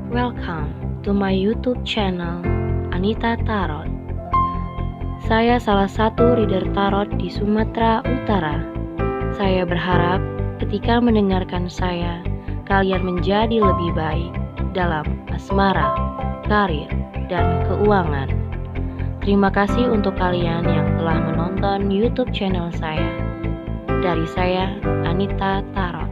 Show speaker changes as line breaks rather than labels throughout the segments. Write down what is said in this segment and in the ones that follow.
Welcome to my YouTube channel, Anita Tarot. Saya salah satu reader tarot di Sumatera Utara. Saya berharap ketika mendengarkan saya, kalian menjadi lebih baik dalam asmara, karir, dan keuangan. Terima kasih untuk kalian yang telah menonton YouTube channel saya. Dari saya, Anita Tarot.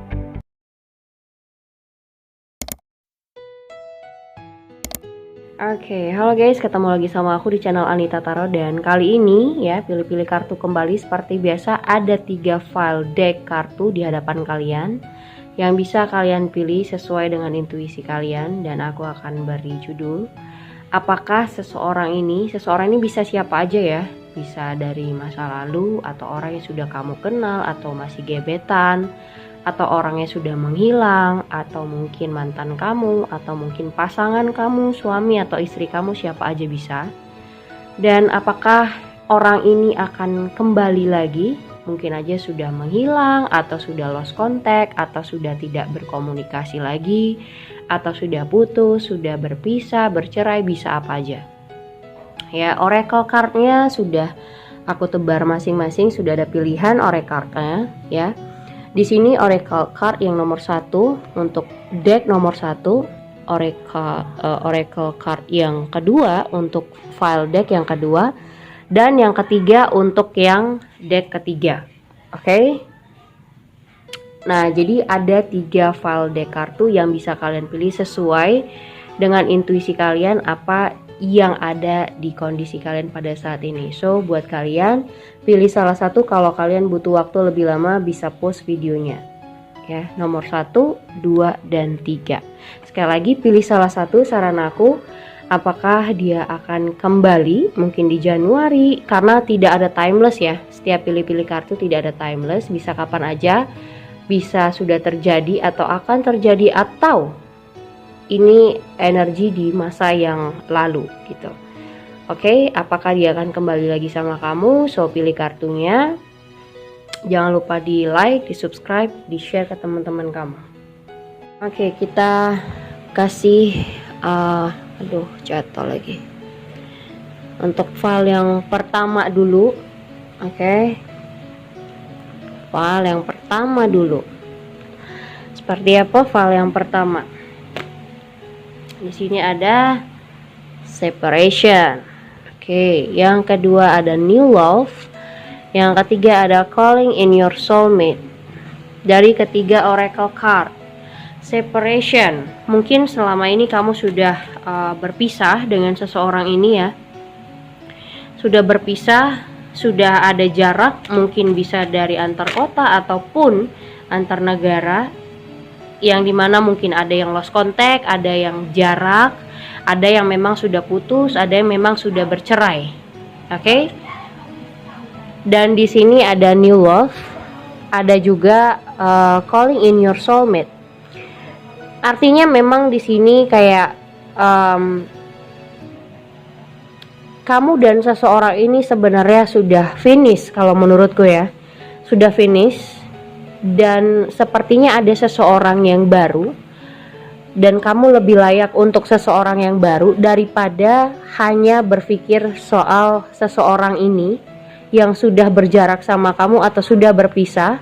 Oke, halo guys, ketemu lagi sama aku di channel Anita Tarot. Dan kali ini ya, pilih-pilih kartu kembali. Seperti biasa ada 3 file deck kartu di hadapan kalian yang bisa kalian pilih sesuai dengan intuisi kalian. Dan aku akan beri judul, apakah seseorang ini bisa siapa aja ya, bisa dari masa lalu, atau orang yang sudah kamu kenal, atau masih gebetan, atau orangnya sudah menghilang, atau mungkin mantan kamu, atau mungkin pasangan kamu, suami atau istri kamu, siapa aja bisa. Dan apakah orang ini akan kembali lagi? Mungkin aja sudah menghilang, atau sudah lost contact, atau sudah tidak berkomunikasi lagi, atau sudah putus, sudah berpisah, bercerai, bisa apa aja. Ya, oracle cardnya sudah aku tebar masing-masing, sudah ada pilihan oracle cardnya ya. Di sini oracle card yang nomor 1 untuk deck nomor 1, oracle card yang kedua untuk file deck yang kedua, dan yang ketiga untuk yang deck ketiga. Oke. Nah, jadi ada 3 file deck kartu yang bisa kalian pilih sesuai dengan intuisi kalian, apa yang ada di kondisi kalian pada saat ini. So, buat kalian pilih salah satu. Kalau kalian butuh waktu lebih lama, bisa pause videonya ya. Nomor 1, 2, dan 3. Sekali lagi, pilih salah satu. Saran aku, apakah dia akan kembali mungkin di Januari, karena tidak ada timeless ya. Setiap pilih-pilih kartu tidak ada timeless, bisa kapan aja, bisa sudah terjadi atau akan terjadi, atau ini energi di masa yang lalu gitu. Oke, apakah dia akan kembali lagi sama kamu? So, pilih kartunya. Jangan lupa di like, di subscribe, di share ke teman-teman kamu. Oke, kita kasih aduh, jatuh lagi. Untuk file yang pertama dulu. Oke. File yang pertama dulu. Seperti apa file yang pertama? Di sini ada separation. Oke, yang kedua ada new love. Yang ketiga ada calling in your soulmate. Dari ketiga oracle card, separation. Mungkin selama ini kamu sudah berpisah dengan seseorang ini ya. Sudah berpisah, sudah ada jarak, mungkin bisa dari antar kota ataupun antar negara, yang dimana mungkin ada yang lost contact, ada yang jarak, ada yang memang sudah putus, ada yang memang sudah bercerai. Oke. Dan di sini ada new love, ada juga calling in your soulmate. Artinya memang di sini kayak kamu dan seseorang ini sebenarnya sudah finish kalau menurutku ya. Sudah finish. Dan sepertinya ada seseorang yang baru, dan kamu lebih layak untuk seseorang yang baru daripada hanya berpikir soal seseorang ini yang sudah berjarak sama kamu atau sudah berpisah.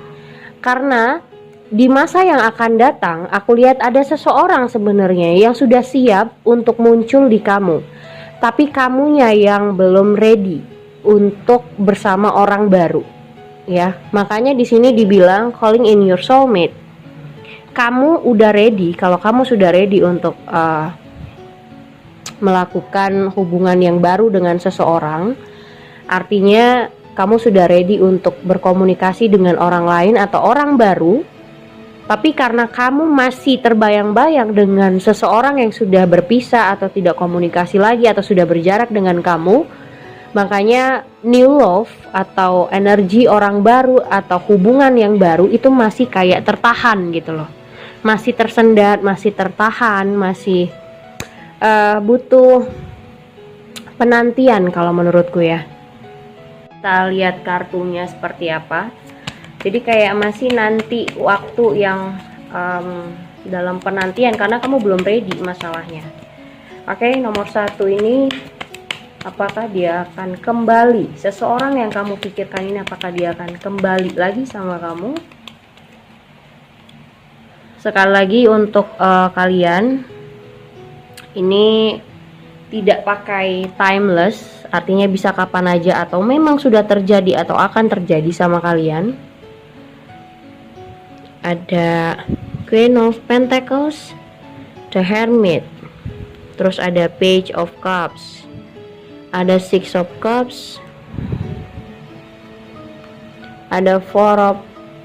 Karena di masa yang akan datang, aku lihat ada seseorang sebenarnya yang sudah siap untuk muncul di kamu, tapi kamunya yang belum ready untuk bersama orang baru. Ya, makanya di sini dibilang calling in your soulmate. Kamu udah ready. Kalau kamu sudah ready untuk melakukan hubungan yang baru dengan seseorang, artinya kamu sudah ready untuk berkomunikasi dengan orang lain atau orang baru. Tapi karena kamu masih terbayang-bayang dengan seseorang yang sudah berpisah atau tidak komunikasi lagi atau sudah berjarak dengan kamu, makanya new love atau energi orang baru atau hubungan yang baru itu masih kayak tertahan gitu loh. Masih tersendat, masih tertahan, masih butuh penantian kalau menurutku ya. Kita lihat kartunya seperti apa. Jadi kayak masih nanti waktu yang dalam penantian karena kamu belum ready masalahnya. Oke, nomor 1 ini apakah dia akan kembali? Seseorang yang kamu pikirkan ini apakah dia akan kembali lagi sama kamu? Sekali lagi untuk kalian ini tidak pakai timeless, artinya bisa kapan aja atau memang sudah terjadi atau akan terjadi sama kalian. Ada Queen of Pentacles, The Hermit, terus ada Page of Cups, ada Six of Cups, ada Four of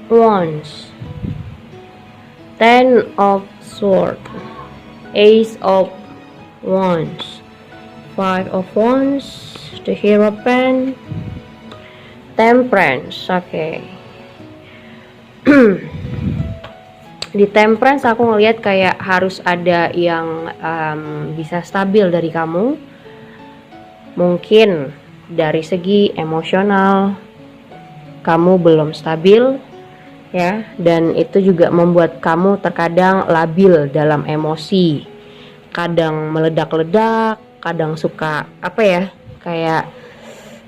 Wands, Ten of Swords, Ace of Wands, Five of Wands, The Hierophant, Temperance. Oke. Di Temperance aku ngelihat kayak harus ada yang bisa stabil dari kamu. Mungkin dari segi emosional kamu belum stabil ya, dan itu juga membuat kamu terkadang labil dalam emosi. Kadang meledak-ledak, kadang suka apa ya, kayak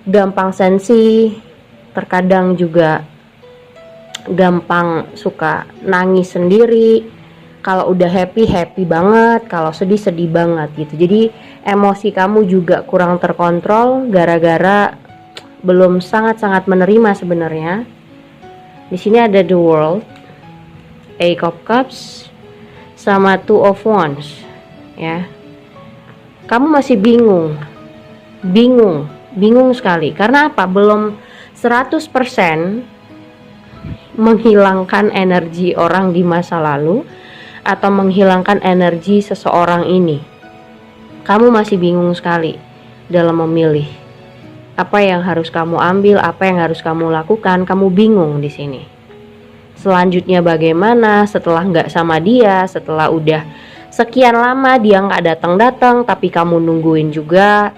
gampang sensi, terkadang juga gampang suka nangis sendiri. Kalau udah happy banget, kalau sedih banget gitu. Jadi emosi kamu juga kurang terkontrol gara-gara belum sangat-sangat menerima sebenarnya. Di sini ada The World, Eight of Cups, sama Two of Wands ya. Kamu masih bingung sekali. Karena apa? Belum 100% menghilangkan energi orang di masa lalu atau menghilangkan energi seseorang ini. Kamu masih bingung sekali dalam memilih apa yang harus kamu ambil, apa yang harus kamu lakukan. Kamu bingung di sini. Selanjutnya bagaimana setelah nggak sama dia, setelah udah sekian lama dia nggak datang, tapi kamu nungguin juga,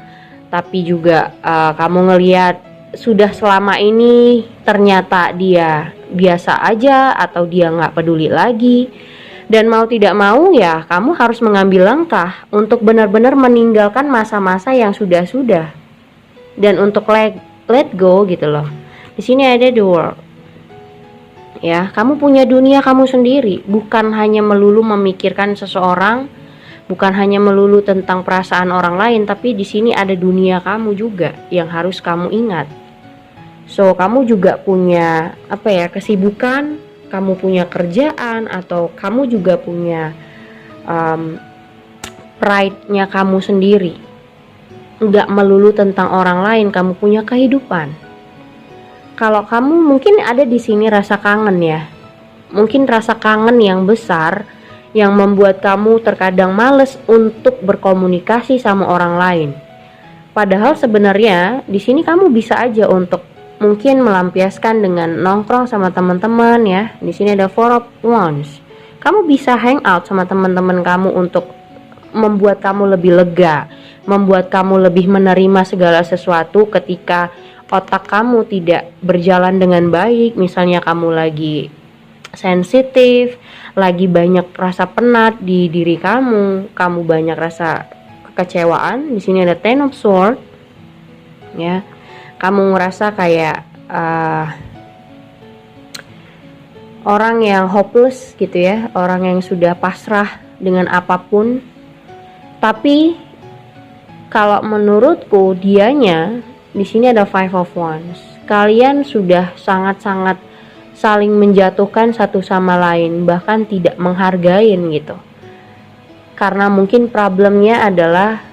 tapi juga kamu ngelihat sudah selama ini ternyata dia biasa aja atau dia nggak peduli lagi, dan mau tidak mau ya kamu harus mengambil langkah untuk benar-benar meninggalkan masa-masa yang sudah dan untuk let go gitu loh. Di sini ada The World ya, kamu punya dunia kamu sendiri, bukan hanya melulu memikirkan seseorang, bukan hanya melulu tentang perasaan orang lain, tapi di sini ada dunia kamu juga yang harus kamu ingat. So, kamu juga punya apa ya, kesibukan, kamu punya kerjaan, atau kamu juga punya pride-nya kamu sendiri. Nggak melulu tentang orang lain, kamu punya kehidupan. Kalau kamu mungkin ada di sini rasa kangen ya. Mungkin rasa kangen yang besar yang membuat kamu terkadang males untuk berkomunikasi sama orang lain. Padahal sebenarnya di sini kamu bisa aja untuk mungkin melampiaskan dengan nongkrong sama teman-teman ya. Di sini ada Four of Wands. Kamu bisa hang out sama teman-teman kamu untuk membuat kamu lebih lega, membuat kamu lebih menerima segala sesuatu ketika otak kamu tidak berjalan dengan baik. Misalnya kamu lagi sensitif, lagi banyak rasa penat di diri kamu banyak rasa kekecewaan. Di sini ada Ten of Swords ya. Kamu ngerasa kayak orang yang hopeless gitu ya, orang yang sudah pasrah dengan apapun. Tapi kalau menurutku dianya di sini ada Five of Wands. Kalian sudah sangat-sangat saling menjatuhkan satu sama lain, bahkan tidak menghargain gitu. Karena mungkin problemnya adalah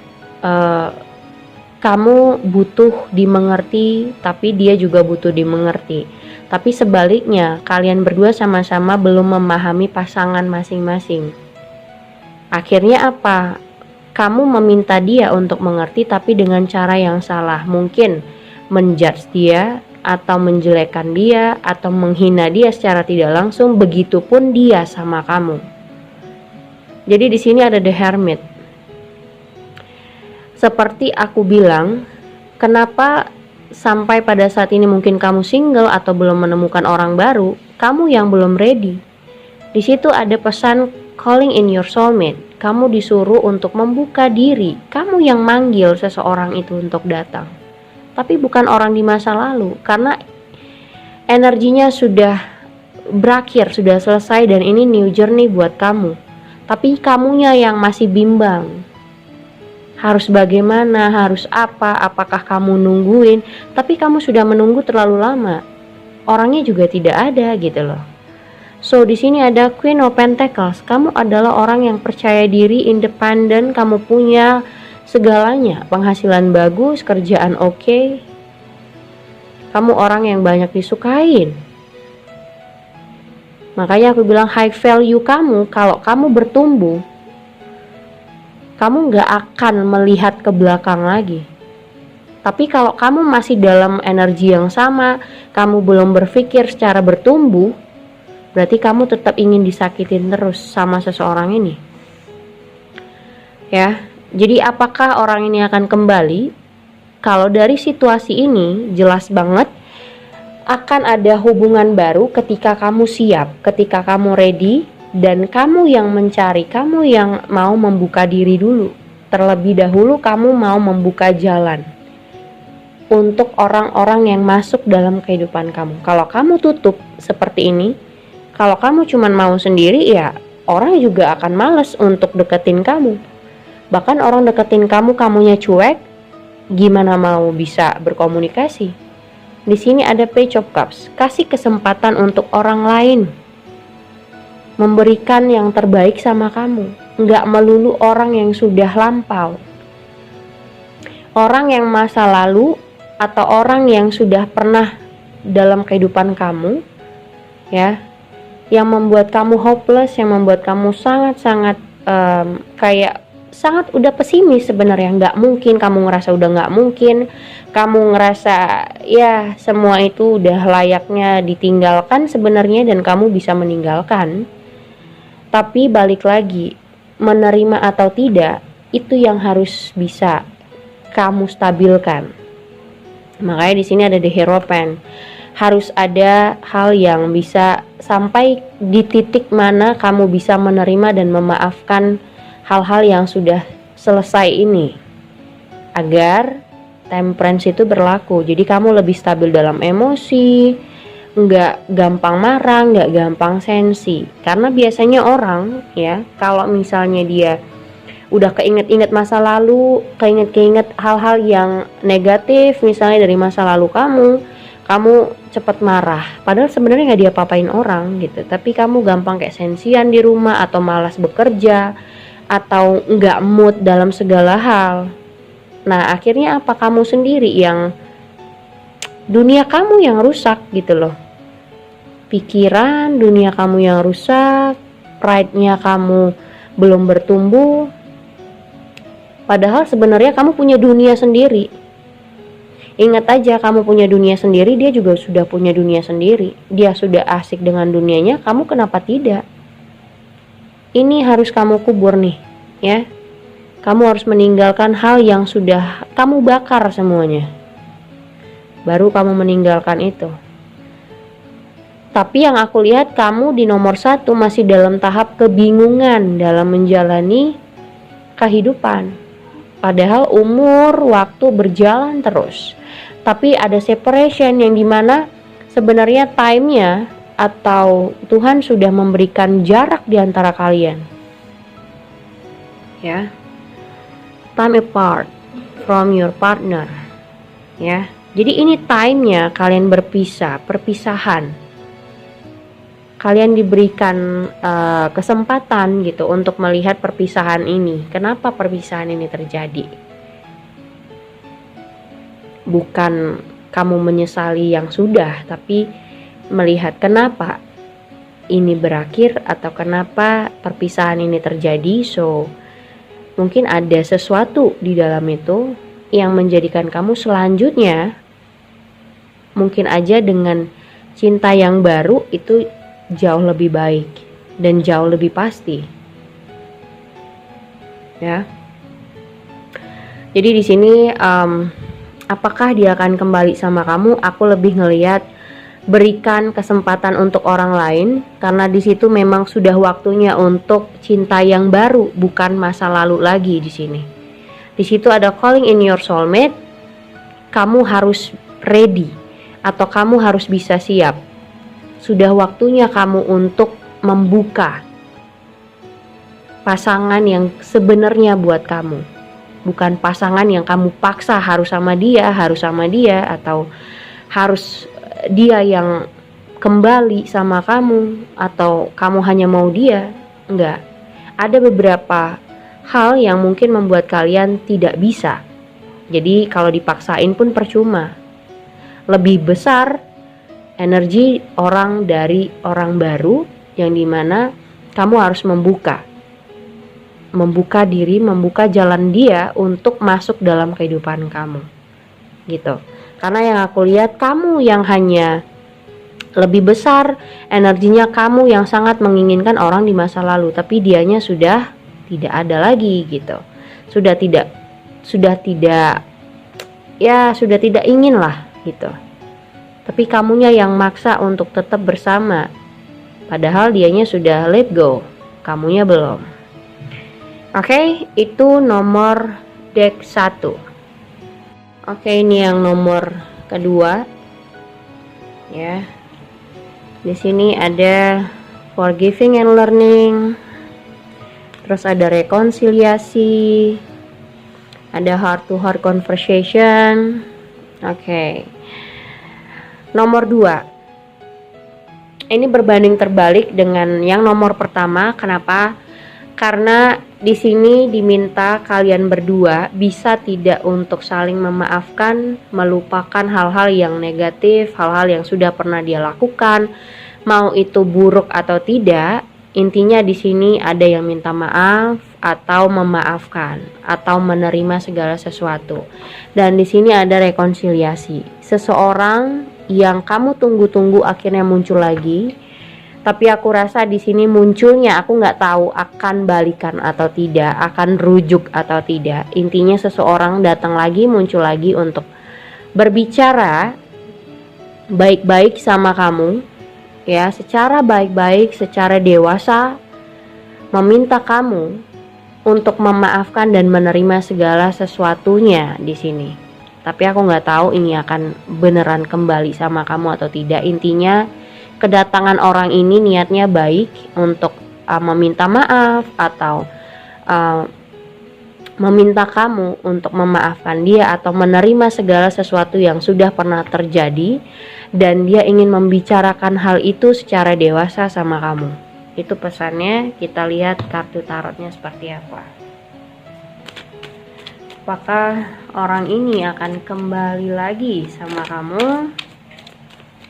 kamu butuh dimengerti, tapi dia juga butuh dimengerti. Tapi sebaliknya, kalian berdua sama-sama belum memahami pasangan masing-masing. Akhirnya apa? Kamu meminta dia untuk mengerti, tapi dengan cara yang salah. Mungkin menjudge dia, atau menjelekkan dia, atau menghina dia secara tidak langsung. Begitupun dia sama kamu. Jadi di sini ada The Hermit. Seperti aku bilang, kenapa sampai pada saat ini mungkin kamu single atau belum menemukan orang baru, kamu yang belum ready. Di situ ada pesan calling in your soulmate. Kamu disuruh untuk membuka diri. Kamu yang manggil seseorang itu untuk datang. Tapi bukan orang di masa lalu, karena energinya sudah berakhir, sudah selesai, dan ini new journey buat kamu. Tapi kamunya yang masih bimbang. Harus bagaimana, harus apa, apakah kamu nungguin, tapi kamu sudah menunggu terlalu lama. Orangnya juga tidak ada gitu loh. So di sini ada Queen of Pentacles. Kamu adalah orang yang percaya diri, independen, kamu punya segalanya, penghasilan bagus, kerjaan oke. Kamu orang yang banyak disukain. Makanya aku bilang high value kamu, kalau kamu bertumbuh, kamu gak akan melihat ke belakang lagi. Tapi kalau kamu masih dalam energi yang sama, kamu belum berpikir secara bertumbuh, berarti kamu tetap ingin disakitin terus sama seseorang ini. Ya, jadi apakah orang ini akan kembali? Kalau dari situasi ini jelas banget akan ada hubungan baru ketika kamu siap, ketika kamu ready, dan kamu yang mencari, kamu yang mau membuka diri dulu. Terlebih dahulu kamu mau membuka jalan untuk orang-orang yang masuk dalam kehidupan kamu. Kalau kamu tutup seperti ini, kalau kamu cuma mau sendiri, ya orang juga akan males untuk deketin kamu. Bahkan orang deketin kamu, kamunya cuek, gimana mau bisa berkomunikasi? Di sini ada Page of Cups. Kasih kesempatan untuk orang lain memberikan yang terbaik sama kamu. Nggak melulu orang yang sudah lampau. Orang yang masa lalu atau orang yang sudah pernah dalam kehidupan kamu, ya, yang membuat kamu hopeless, yang membuat kamu sangat-sangat kayak sangat udah pesimis sebenarnya. Nggak mungkin, kamu ngerasa udah nggak mungkin, kamu ngerasa ya semua itu udah layaknya ditinggalkan sebenarnya, dan kamu bisa meninggalkan. Tapi balik lagi, menerima atau tidak itu yang harus bisa kamu stabilkan. Makanya di sini ada The Hierophant. Harus ada hal yang bisa sampai di titik mana kamu bisa menerima dan memaafkan hal-hal yang sudah selesai ini, agar temperance itu berlaku. Jadi kamu lebih stabil dalam emosi, nggak gampang marah, nggak gampang sensi. Karena biasanya orang, ya, kalau misalnya dia udah keinget-inget masa lalu, keinget-keinget hal-hal yang negatif misalnya dari masa lalu kamu cepet marah. Padahal sebenarnya nggak diapa-apain orang gitu, tapi kamu gampang kayak sensian di rumah, atau malas bekerja, atau nggak mood dalam segala hal. Nah akhirnya apa? Kamu sendiri yang, dunia kamu yang rusak gitu loh. Pikiran, dunia kamu yang rusak, pride-nya kamu belum bertumbuh. Padahal sebenarnya kamu punya dunia sendiri. Ingat aja, kamu punya dunia sendiri, dia juga sudah punya dunia sendiri. Dia sudah asik dengan dunianya, kamu kenapa tidak? Ini harus kamu kubur nih, ya. Kamu harus meninggalkan hal yang sudah kamu bakar semuanya. Baru kamu meninggalkan itu. Tapi yang aku lihat, kamu di nomor 1 masih dalam tahap kebingungan dalam menjalani kehidupan. Padahal umur, waktu berjalan terus. Tapi ada separation yang dimana sebenarnya time-nya atau Tuhan sudah memberikan jarak di antara kalian. Ya. Time apart from your partner. Ya. Jadi ini time-nya kalian berpisah, perpisahan. Kalian diberikan kesempatan gitu untuk melihat perpisahan ini. Kenapa perpisahan ini terjadi? Bukan kamu menyesali yang sudah, tapi melihat kenapa ini berakhir atau kenapa perpisahan ini terjadi. So, mungkin ada sesuatu di dalam itu yang menjadikan kamu selanjutnya mungkin aja dengan cinta yang baru itu jauh lebih baik dan jauh lebih pasti. Ya. Jadi di sini apakah dia akan kembali sama kamu? Aku lebih ngelihat berikan kesempatan untuk orang lain, karena di situ memang sudah waktunya untuk cinta yang baru, bukan masa lalu lagi di sini. Di situ ada calling in your soulmate. Kamu harus ready atau kamu harus bisa siap. Sudah waktunya kamu untuk membuka pasangan yang sebenarnya buat kamu. Bukan pasangan yang kamu paksa harus sama dia, atau harus dia yang kembali sama kamu, atau kamu hanya mau dia. Enggak. Ada beberapa hal yang mungkin membuat kalian tidak bisa. Jadi kalau dipaksain pun percuma. Lebih besar energi orang dari orang baru, yang dimana kamu harus membuka diri, membuka jalan dia untuk masuk dalam kehidupan kamu gitu. Karena yang aku lihat, kamu yang hanya lebih besar energinya, kamu yang sangat menginginkan orang di masa lalu, tapi dianya sudah tidak ada lagi gitu. Sudah tidak ingin lah gitu. Tapi kamunya yang maksa untuk tetap bersama, padahal dianya sudah let go, kamunya belum. Oke, itu nomor deck 1. Oke, ini yang nomor kedua. Ya. Di sini ada forgiving and learning. Terus ada rekonsiliasi. Ada heart to heart conversation. Oke. Nomor 2. Ini berbanding terbalik dengan yang nomor pertama. Kenapa? Karena di sini diminta kalian berdua bisa tidak untuk saling memaafkan, melupakan hal-hal yang negatif, hal-hal yang sudah pernah dia lakukan, mau itu buruk atau tidak. Intinya di sini ada yang minta maaf atau memaafkan atau menerima segala sesuatu. Dan di sini ada rekonsiliasi. Seseorang yang kamu tunggu-tunggu akhirnya muncul lagi. Tapi aku rasa di sini munculnya, aku nggak tahu akan balikan atau tidak, akan rujuk atau tidak. Intinya seseorang datang lagi, muncul lagi untuk berbicara baik-baik sama kamu, ya, secara baik-baik, secara dewasa, meminta kamu untuk memaafkan dan menerima segala sesuatunya di sini. Tapi aku nggak tahu ini akan beneran kembali sama kamu atau tidak. Intinya kedatangan orang ini niatnya baik untuk meminta maaf atau meminta kamu untuk memaafkan dia atau menerima segala sesuatu yang sudah pernah terjadi, dan dia ingin membicarakan hal itu secara dewasa sama kamu. Itu pesannya. Kita lihat kartu tarotnya seperti apa. Apakah orang ini akan kembali lagi sama kamu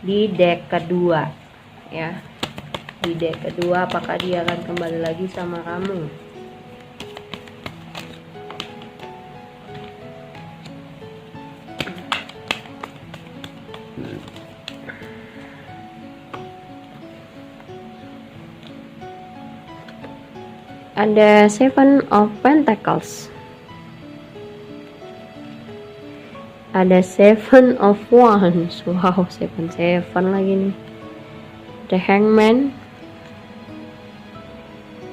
di deck kedua? Ya, di deck kedua, apakah dia akan kembali lagi sama kamu? Ada Seven of Pentacles, ada Seven of Wands. Wow, seven lagi nih. The Hangman,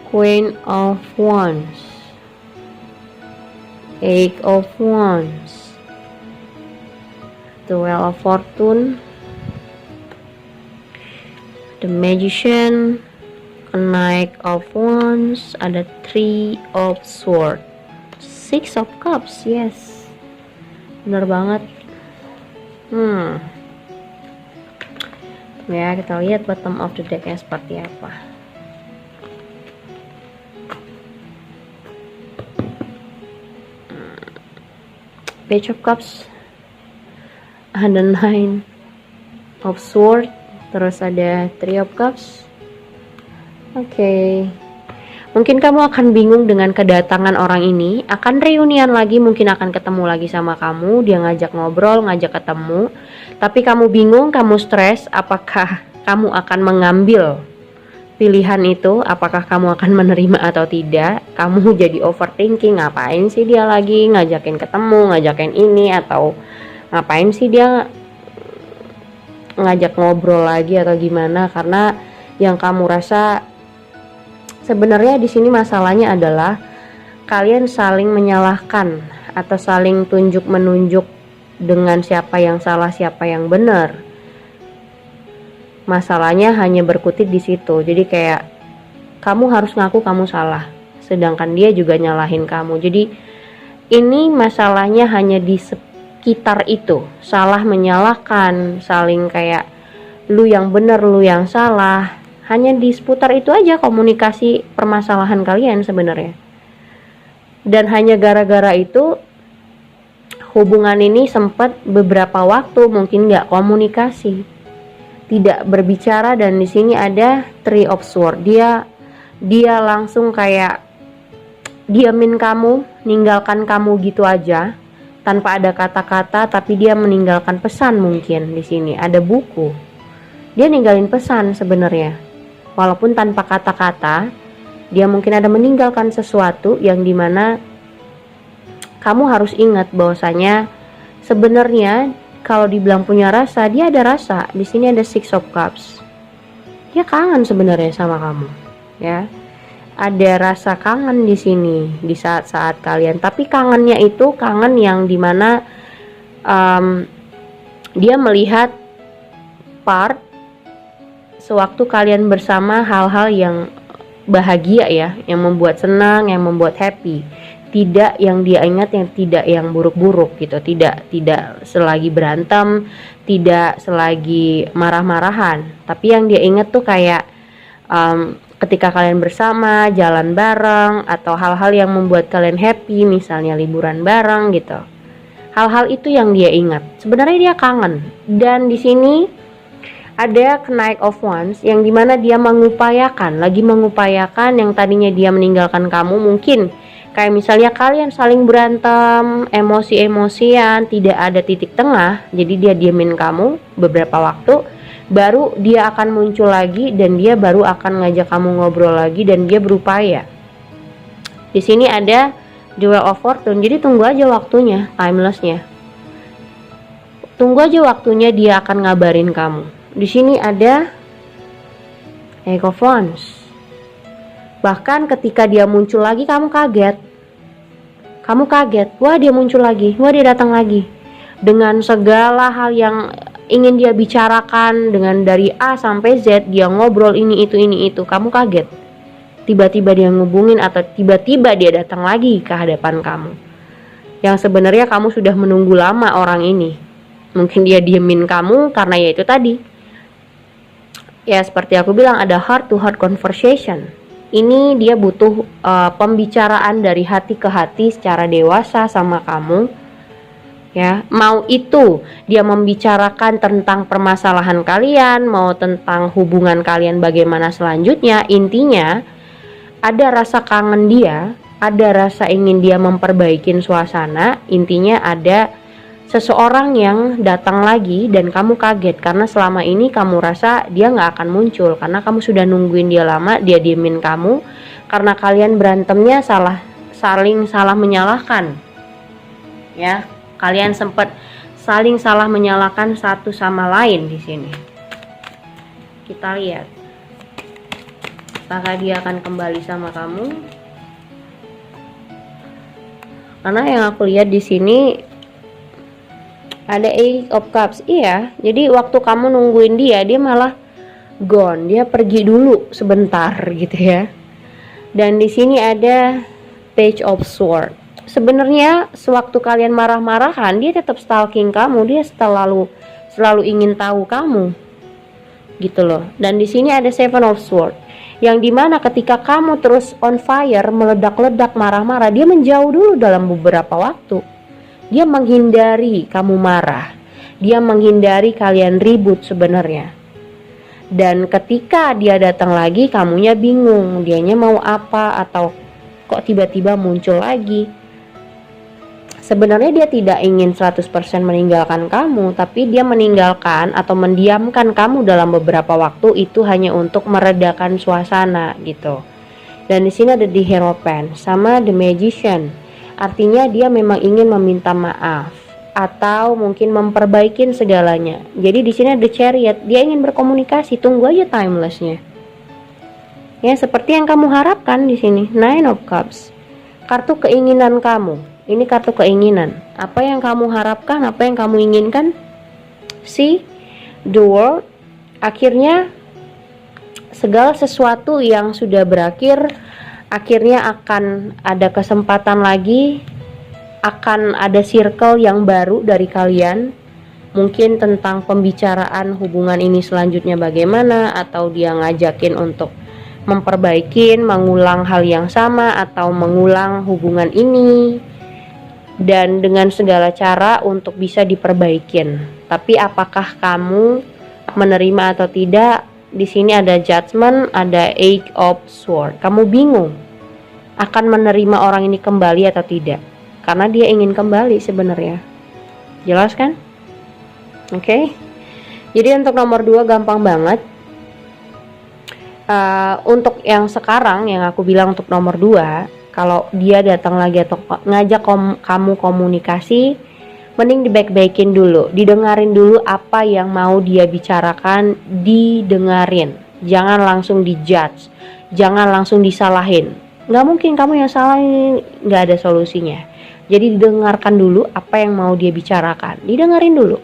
Queen of Wands, Eight of Wands, the Wheel of Fortune, the Magician, a Knight of Wands, ada Three of Swords, Six of Cups. Yes, bener banget. Ya, kita lihat bottom of the decknya seperti apa. Page of Cups, ada Nine of Swords, terus ada Three of Cups. Oke. Mungkin kamu akan bingung dengan kedatangan orang ini, akan reunian lagi, mungkin akan ketemu lagi sama kamu, dia ngajak ngobrol, ngajak ketemu, tapi kamu bingung, kamu stres, apakah kamu akan mengambil pilihan itu, apakah kamu akan menerima atau tidak. Kamu jadi overthinking, ngapain sih dia lagi ngajakin ketemu, ngajakin ini, atau ngapain sih dia ngajak ngobrol lagi atau gimana, karena yang kamu rasa sebenarnya di sini masalahnya adalah kalian saling menyalahkan atau saling tunjuk menunjuk dengan siapa yang salah siapa yang benar. Masalahnya hanya berkutik di situ. Jadi kayak kamu harus ngaku kamu salah, sedangkan dia juga nyalahin kamu. Jadi ini masalahnya hanya di sekitar itu, salah menyalahkan, saling kayak lu yang benar lu yang salah. Hanya di seputar itu aja komunikasi permasalahan kalian sebenarnya. Dan hanya gara-gara itu hubungan ini sempat beberapa waktu mungkin nggak komunikasi, tidak berbicara. Dan di sini ada Three of Swords. Dia langsung kayak diamin kamu, ninggalkan kamu gitu aja tanpa ada kata-kata, tapi dia meninggalkan pesan. Mungkin di sini ada buku. Dia ninggalin pesan sebenarnya. Walaupun tanpa kata-kata, dia mungkin ada meninggalkan sesuatu yang dimana kamu harus ingat bahwasanya sebenarnya kalau dibilang punya rasa, dia ada rasa. Di sini ada Six of Cups. Dia kangen sebenarnya sama kamu, ya. Ada rasa kangen di sini di saat-saat kalian, tapi kangennya itu kangen yang dimana dia melihat part sewaktu kalian bersama hal-hal yang bahagia ya, yang membuat senang, yang membuat happy. Tidak yang dia ingat, yang tidak yang buruk-buruk gitu, tidak selagi berantem, tidak selagi marah-marahan, tapi yang dia ingat tuh kayak ketika kalian bersama, jalan bareng, atau hal-hal yang membuat kalian happy, misalnya liburan bareng gitu. Hal-hal itu yang dia ingat. Sebenarnya dia kangen. Dan di sini ada Knight of Wands yang dimana dia lagi mengupayakan yang tadinya dia meninggalkan kamu. Mungkin kayak misalnya kalian saling berantem, emosi-emosian, tidak ada titik tengah. Jadi dia diemin kamu beberapa waktu. Baru dia akan muncul lagi dan dia baru akan ngajak kamu ngobrol lagi dan dia berupaya. Di sini ada Jewel of Fortune. Jadi tunggu aja waktunya, timelessnya. Tunggu aja waktunya dia akan ngabarin kamu. Di sini ada Eight of Wands. Bahkan ketika dia muncul lagi kamu kaget. Kamu kaget, wah dia muncul lagi, wah dia datang lagi. Dengan segala hal yang ingin dia bicarakan, dengan dari A sampai Z dia ngobrol ini itu, kamu kaget. Tiba-tiba dia ngubungin atau tiba-tiba dia datang lagi ke hadapan kamu. Yang sebenarnya kamu sudah menunggu lama orang ini. Mungkin dia diemin kamu karena ya itu tadi. Ya seperti aku bilang ada heart to heart conversation. Ini dia butuh pembicaraan dari hati ke hati secara dewasa sama kamu. Ya, mau itu dia membicarakan tentang permasalahan kalian, mau tentang hubungan kalian bagaimana selanjutnya, intinya ada rasa kangen dia, ada rasa ingin dia memperbaikin suasana, intinya ada seseorang yang datang lagi dan kamu kaget karena selama ini kamu rasa dia nggak akan muncul karena kamu sudah nungguin dia lama, dia diemin kamu karena kalian berantemnya saling salah menyalahkan, ya. Kalian sempat saling salah menyalahkan satu sama lain di sini. Kita lihat apakah dia akan kembali sama kamu. Karena yang aku lihat di sini ada Eight of Cups. Iya, jadi waktu kamu nungguin dia malah gone. Dia pergi dulu sebentar gitu ya. Dan di sini ada Page of Swords. Sebenarnya sewaktu kalian marah-marahan dia tetap stalking kamu, dia selalu ingin tahu kamu gitu loh. Dan di sini ada Seven of Swords yang dimana ketika kamu terus on fire, meledak-ledak, marah-marah, dia menjauh dulu dalam beberapa waktu. Dia menghindari kamu marah, dia menghindari kalian ribut sebenarnya. Dan ketika dia datang lagi kamunya bingung, dianya mau apa atau kok tiba-tiba muncul lagi. Sebenarnya dia tidak ingin 100% meninggalkan kamu, tapi dia meninggalkan atau mendiamkan kamu dalam beberapa waktu itu hanya untuk meredakan suasana gitu. Dan di sini ada The Hierophant sama The Magician. Artinya dia memang ingin meminta maaf. atau mungkin memperbaikin segalanya. Jadi di sini ada Chariot, dia ingin berkomunikasi, tunggu aja timelessnya. Ya, seperti yang kamu harapkan di sini. Nine of Cups. Kartu keinginan kamu. Ini kartu keinginan. Apa yang kamu harapkan, apa yang kamu inginkan? See, the world. Akhirnya segala sesuatu yang sudah berakhir, akhirnya akan ada kesempatan lagi, akan ada circle yang baru dari kalian. Mungkin tentang pembicaraan hubungan ini selanjutnya bagaimana, atau dia ngajakin untuk memperbaikin, mengulang hal yang sama, atau mengulang hubungan ini, dan dengan segala cara untuk bisa diperbaikin. Tapi apakah kamu menerima atau tidak? Di sini ada Judgment, ada Eight of Swords. Kamu bingung akan menerima orang ini kembali atau tidak, karena dia ingin kembali sebenarnya. Jelas kan? Oke. Jadi untuk nomor 2 gampang banget. Untuk yang sekarang yang aku bilang untuk nomor 2, kalau dia datang lagi atau ngajak kamu komunikasi, mending dibaik-baikin dulu, didengarin dulu apa yang mau dia bicarakan, didengarin. Jangan langsung dijudge, jangan langsung disalahin. Nggak mungkin kamu yang salah, nggak ada solusinya. Jadi didengarkan dulu apa yang mau dia bicarakan, didengarin dulu.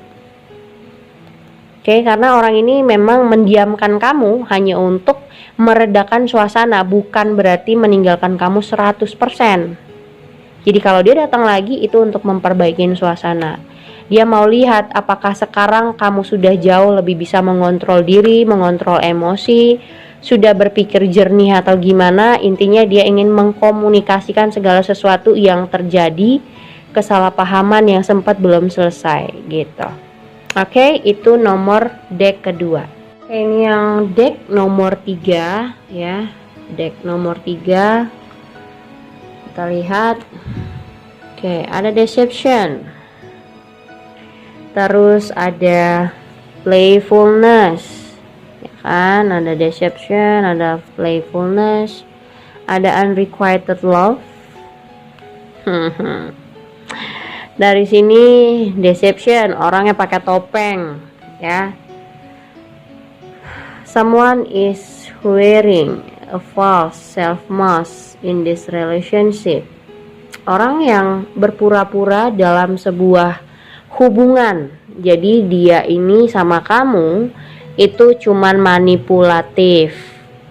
Oke, karena orang ini memang mendiamkan kamu hanya untuk meredakan suasana, bukan berarti meninggalkan kamu 100%. Jadi kalau dia datang lagi itu untuk memperbaiki suasana. Dia mau lihat apakah sekarang kamu sudah jauh lebih bisa mengontrol diri, mengontrol emosi, sudah berpikir jernih atau gimana. Intinya dia ingin mengkomunikasikan segala sesuatu yang terjadi, kesalahpahaman yang sempat belum selesai gitu. Oke, itu nomor deck kedua. Ini yang deck nomor 3 ya. Deck nomor 3. Kita lihat. Oke, ada Deception. Terus ada Playfulness. Ya kan, ada Deception, ada Playfulness, ada Unrequited Love. Dari sini Deception, orangnya pakai topeng ya. Someone is wearing a false self mask in this relationship. Orang yang berpura-pura dalam sebuah hubungan. Jadi dia ini sama kamu itu cuman manipulatif.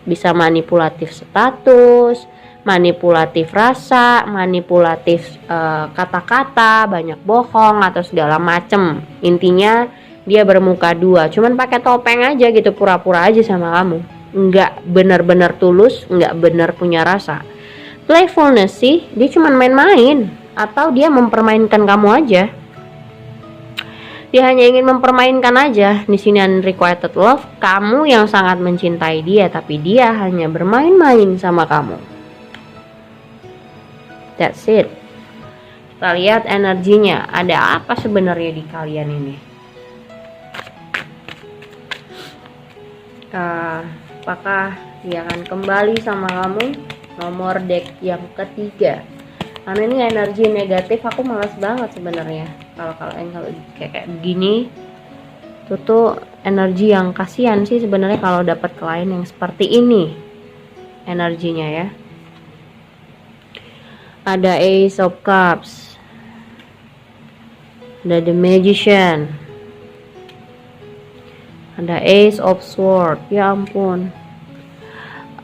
Bisa manipulatif status, manipulatif rasa, manipulatif kata-kata, banyak bohong atau segala macem. Intinya dia bermuka dua, cuman pakai topeng aja gitu, pura-pura aja sama kamu, nggak benar-benar tulus, nggak benar punya rasa. Playfulness sih, dia cuman main-main atau dia mempermainkan kamu aja. Dia hanya ingin mempermainkan aja. Di sini Unrequited Love, kamu yang sangat mencintai dia, tapi dia hanya bermain-main sama kamu. That's it. Kita lihat energinya, ada apa sebenarnya di kalian ini. Apakah dia akan kembali sama kamu? Nomor deck yang ketiga. Karena ini energi negatif, aku malas banget sebenarnya. Kalau kayak begini, itu tuh energi yang kasihan sih sebenarnya kalau dapat klien yang seperti ini energinya ya. Ada Ace of Cups, ada The Magician, ada Ace of Swords, ya ampun.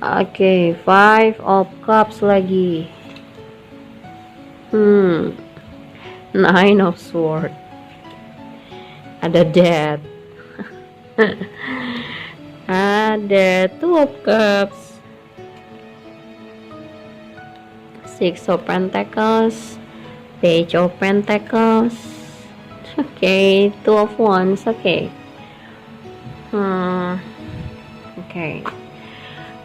Oke, Five of Cups lagi. Nine of Swords. Ada Death. Ada Two of Cups. Six of Pentacles. Page of Pentacles. Oke, Two of Wands. Oke. Oke.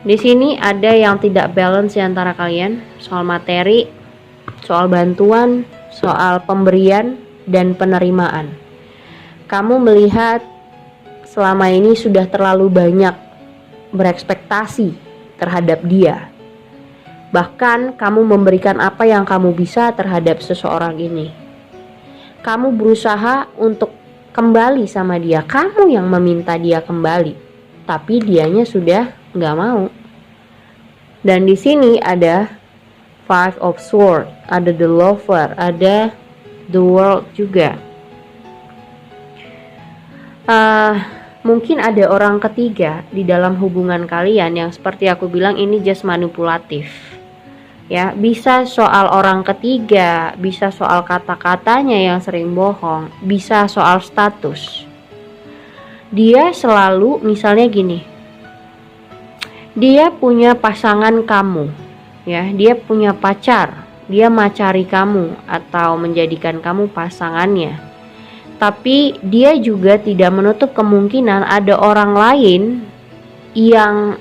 Di sini ada yang tidak balance di antara kalian, soal materi, soal bantuan, soal pemberian dan penerimaan. Kamu melihat selama ini sudah terlalu banyak berekspektasi terhadap dia. Bahkan kamu memberikan apa yang kamu bisa terhadap seseorang ini. kamu berusaha untuk kembali sama dia, kamu yang meminta dia kembali, tapi dianya sudah nggak mau. Dan di sini ada Five of Swords, ada the Lover, ada the World juga. Mungkin ada orang ketiga di dalam hubungan kalian yang seperti aku bilang ini just manipulatif. Ya, bisa soal orang ketiga, bisa soal kata-katanya yang sering bohong, bisa soal status. Dia selalu misalnya gini. Dia punya pasangan kamu, ya, dia punya pacar, dia macari kamu atau menjadikan kamu pasangannya. Tapi dia juga tidak menutup kemungkinan ada orang lain yang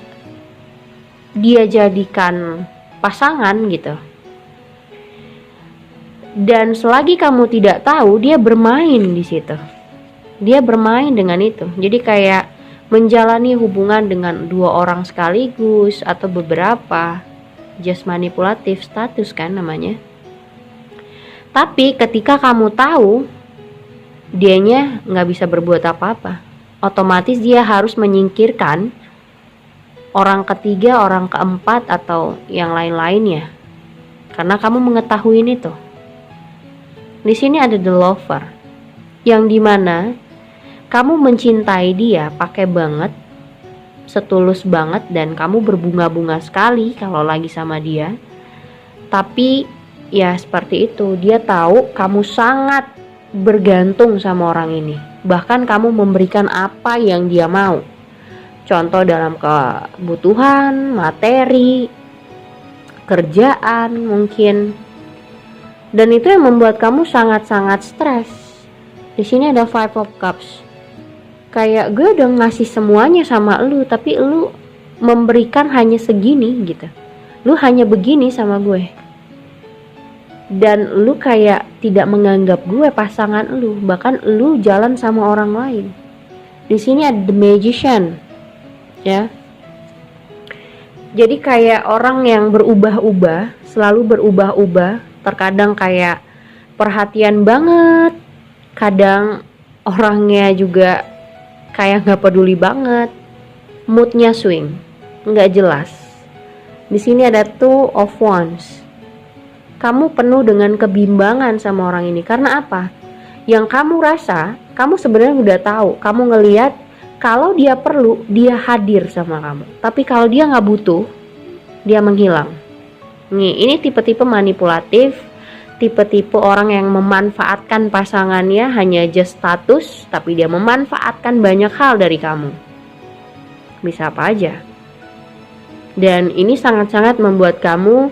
dia jadikan pasangan gitu. Dan selagi kamu tidak tahu, dia bermain di situ. Dia bermain dengan itu. Jadi kayak menjalani hubungan dengan dua orang sekaligus atau beberapa. Just manipulatif status kan namanya. Tapi ketika kamu tahu, dianya nggak bisa berbuat apa-apa. Otomatis dia harus menyingkirkan orang ketiga, orang keempat, atau yang lain-lainnya. Karena kamu mengetahui itu. Di sini ada the Lover, yang dimana kamu mencintai dia pakai banget, setulus banget, dan kamu berbunga-bunga sekali kalau lagi sama dia. Tapi ya seperti itu, dia tahu kamu sangat bergantung sama orang ini. Bahkan kamu memberikan apa yang dia mau. Contoh dalam kebutuhan, materi, kerjaan mungkin. Dan itu yang membuat kamu sangat-sangat stres. Di sini ada Five of Cups. Kayak gue udah ngasih semuanya sama lu, tapi lu memberikan hanya segini gitu. Lu hanya begini sama gue. Dan lu kayak tidak menganggap gue pasangan lu, bahkan lu jalan sama orang lain. Di sini ada the Magician, ya. Jadi kayak orang yang berubah-ubah, selalu berubah-ubah. Terkadang kayak perhatian banget, kadang orangnya juga kayak nggak peduli banget, moodnya swing, nggak jelas. Di sini ada Two of Wands. Kamu penuh dengan kebimbangan sama orang ini. Karena apa? Yang kamu rasa, kamu sebenarnya udah tahu. Kamu ngelihat kalau dia perlu, dia hadir sama kamu. Tapi kalau dia nggak butuh, dia menghilang. Nih, ini tipe-tipe manipulatif, tipe-tipe orang yang memanfaatkan pasangannya hanya just status, tapi dia memanfaatkan banyak hal dari kamu. Bisa apa aja. Dan ini sangat-sangat membuat kamu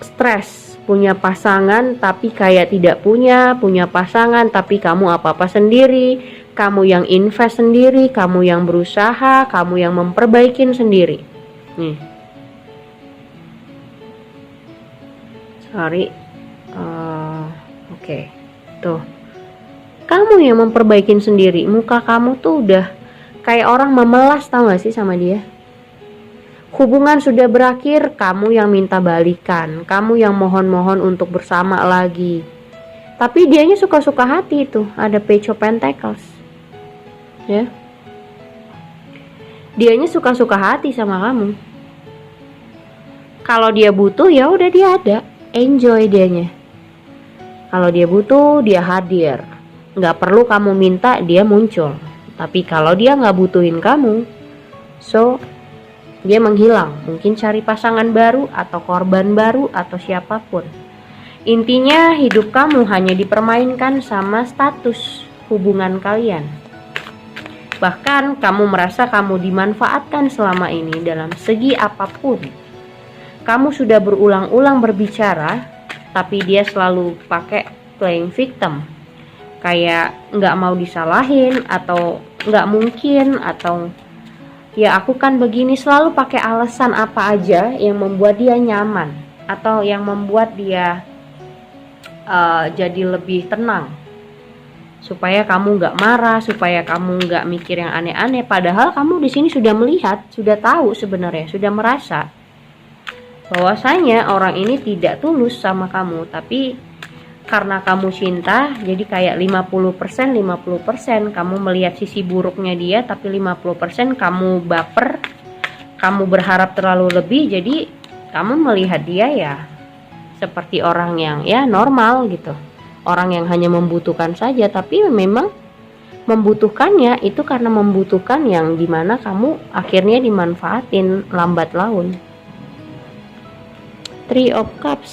stres. Punya pasangan tapi kayak tidak punya pasangan tapi kamu apa-apa sendiri, kamu yang invest sendiri, kamu yang berusaha, kamu yang memperbaikin sendiri. Nih, sorry, oke. Tuh, kamu yang memperbaikin sendiri, muka kamu tuh udah kayak orang memelas, tau gak sih sama dia? Hubungan sudah berakhir, kamu yang minta balikan, kamu yang mohon-mohon untuk bersama lagi. Tapi dianya suka-suka hati itu, ada Page of Pentacles. Ya. Dianya suka-suka hati sama kamu. Kalau dia butuh ya udah dia ada, enjoy dianya. Kalau dia butuh, dia hadir. Nggak perlu kamu minta, dia muncul. Tapi kalau dia nggak butuhin kamu, so dia menghilang, mungkin cari pasangan baru atau korban baru atau siapapun. Intinya hidup kamu hanya dipermainkan sama status hubungan kalian. Bahkan kamu merasa kamu dimanfaatkan selama ini dalam segi apapun. Kamu sudah berulang-ulang berbicara, tapi dia selalu pakai playing victim. Kayak nggak mau disalahin atau nggak mungkin atau ya aku kan begini, selalu pakai alasan apa aja yang membuat dia nyaman atau yang membuat dia jadi lebih tenang, supaya kamu nggak marah, supaya kamu nggak mikir yang aneh-aneh. Padahal kamu di sini sudah melihat, sudah tahu sebenarnya, sudah merasa bahwasanya orang ini tidak tulus sama kamu, tapi karena kamu cinta, jadi kayak 50%, 50%. Kamu melihat sisi buruknya dia, tapi 50% kamu baper, kamu berharap terlalu lebih, jadi kamu melihat dia ya seperti orang yang ya normal gitu. Orang yang hanya membutuhkan saja, tapi memang membutuhkannya itu karena membutuhkan yang dimana kamu akhirnya dimanfaatin lambat laun. Three of Cups,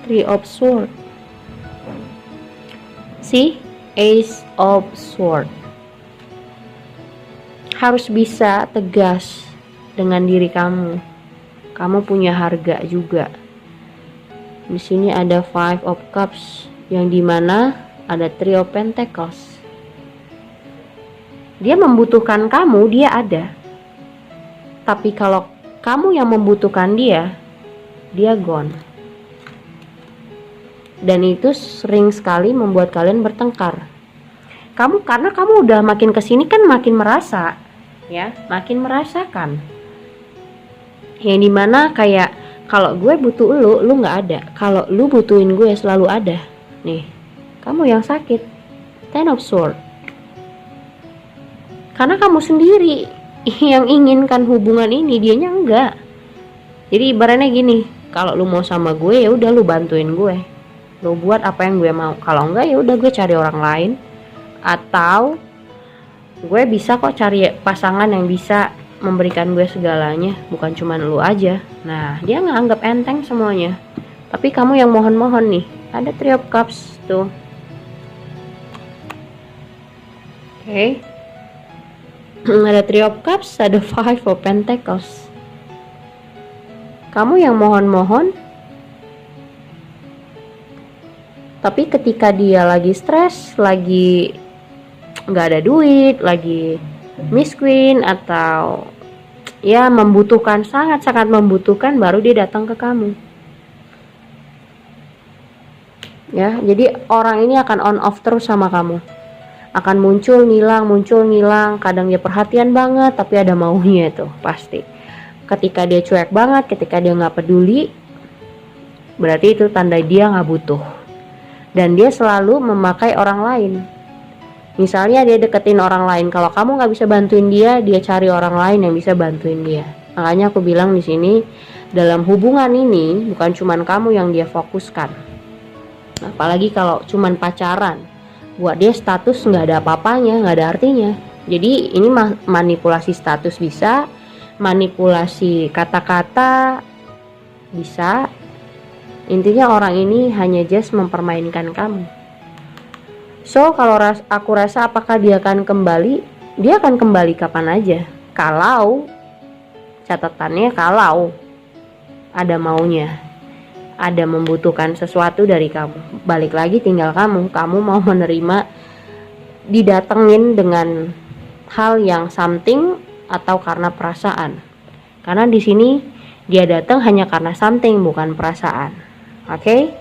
Three of Swords. See, Ace of Swords. Harus bisa tegas dengan diri kamu. Kamu punya harga juga. Di sini ada Five of Cups, yang dimana ada Three of Pentacles. Dia membutuhkan kamu, dia ada. Tapi kalau kamu yang membutuhkan dia, dia gone. Dan itu sering sekali membuat kalian bertengkar. Karena kamu udah makin kesini kan makin merasa, ya, makin merasakan. Yang dimana kayak kalau gue butuh lu nggak ada. Kalau lu butuhin gue selalu ada. Nih, kamu yang sakit. Ten of Swords. Karena kamu sendiri yang inginkan hubungan ini, dianya enggak. Jadi ibaratnya gini, kalau lu mau sama gue ya udah lu bantuin gue. Lu buat apa yang gue mau. Kalau enggak ya udah gue cari orang lain. Atau gue bisa kok cari pasangan yang bisa memberikan gue segalanya, bukan cuma lu aja. Nah, dia nganggap enteng semuanya. Tapi kamu yang mohon-mohon nih. Ada Three of Cups tuh. Oke. Ada Three of Cups, ada Five of Pentacles. Kamu yang mohon-mohon. Tapi ketika dia lagi stres, lagi nggak ada duit, lagi miskin atau ya membutuhkan, sangat-sangat membutuhkan, baru dia datang ke kamu. Ya, jadi orang ini akan on off terus sama kamu. Akan muncul ngilang, kadang dia perhatian banget tapi ada maunya itu pasti. Ketika dia cuek banget, ketika dia nggak peduli, berarti itu tanda dia nggak butuh. Dan dia selalu memakai orang lain. Misalnya dia deketin orang lain, kalau kamu nggak bisa bantuin dia, dia cari orang lain yang bisa bantuin dia. Makanya aku bilang di sini, dalam hubungan ini bukan cuman kamu yang dia fokuskan. Apalagi kalau cuman pacaran, buat dia status nggak ada apa-apanya, nggak ada artinya. Jadi ini manipulasi status bisa, manipulasi kata-kata bisa. Intinya orang ini hanya just mempermainkan kamu. So kalau aku rasa apakah dia akan kembali? Dia akan kembali kapan aja. Kalau, catatannya kalau ada maunya, ada membutuhkan sesuatu dari kamu. Balik lagi tinggal kamu mau menerima didatengin dengan hal yang something atau karena perasaan. Karena di sini dia datang hanya karena something, bukan perasaan. Oke?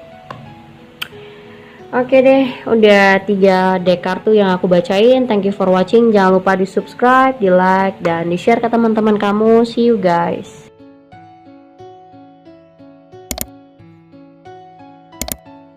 Oke deh, udah 3 deck kartu yang aku bacain. Thank you for watching. Jangan lupa di subscribe, di like, dan di share ke teman-teman kamu. See you guys.